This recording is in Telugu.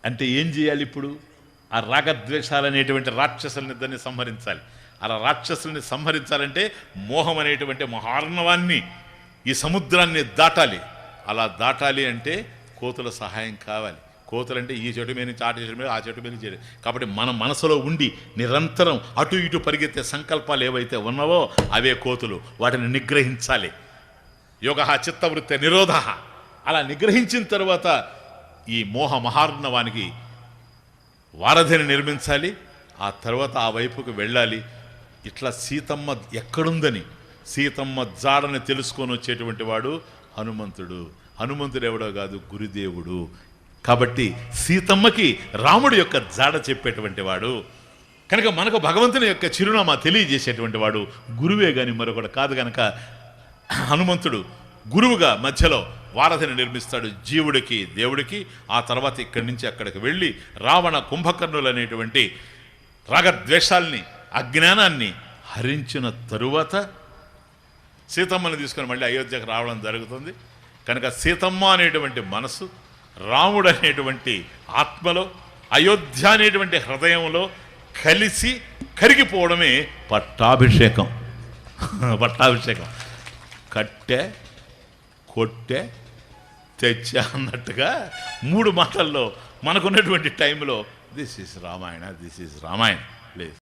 అంటే ఏం చేయాలి ఇప్పుడు? ఆ రాగద్వేషాలు అనేటువంటి రాక్షసుల్ని ఇద్దరిని సంహరించాలి. అలా రాక్షసుల్ని సంహరించాలంటే మోహం అనేటువంటి మహార్ణవాన్ని, ఈ సముద్రాన్ని దాటాలి. అలా దాటాలి అంటే కోతుల సహాయం కావాలి. కోతులంటే ఈ చెట్టు మీద నుంచి ఆ చెట్టు మీద, ఆ చెట్టు మీద చేయాలి. కాబట్టి మన మనసులో ఉండి నిరంతరం అటు ఇటు పరిగెత్తే సంకల్పాలు ఏవైతే ఉన్నావో అవే కోతులు. వాటిని నిగ్రహించాలి. యోగ చిత్తవృత్తి నిరోధ. అలా నిగ్రహించిన తర్వాత ఈ మోహ మహార్ణవానికి వారధిని నిర్మించాలి. ఆ తర్వాత ఆ వైపుకు వెళ్ళాలి. ఇట్లా సీతమ్మ ఎక్కడుందని, సీతమ్మ జాడని తెలుసుకొని వచ్చేటువంటి వాడు హనుమంతుడు. హనుమంతుడు ఎవడో కాదు, గురుదేవుడు. కాబట్టి సీతమ్మకి రాముడి యొక్క జాడ చెప్పేటువంటి వాడు కనుక మనకు భగవంతుని యొక్క చిరునామా తెలియజేసేటువంటి వాడు గురువే కానీ మరొకటి కాదు. కనుక హనుమంతుడు గురువుగా మధ్యలో వారధిని నిర్మిస్తాడు జీవుడికి దేవుడికి. ఆ తర్వాత ఇక్కడి నుంచి అక్కడికి వెళ్ళి రావణ కుంభకర్ణులు అనేటువంటి రాగద్వేషాల్ని అజ్ఞానాన్ని హరించిన తరువాత సీతమ్మని తీసుకొని మళ్ళీ అయోధ్యకు రావడం జరుగుతుంది. కనుక సీతమ్మ అనేటువంటి మనసు, రాముడు అనేటువంటి ఆత్మలో, అయోధ్య అనేటువంటి హృదయంలో కలిసి కరిగిపోవడమే పట్టాభిషేకం. పట్టాభిషేకం కట్టె కొట్టె తెచ్చే అన్నట్టుగా 3 మాటల్లో మనకున్నటువంటి టైంలో this is Ramayana, this is Ramayana. Please.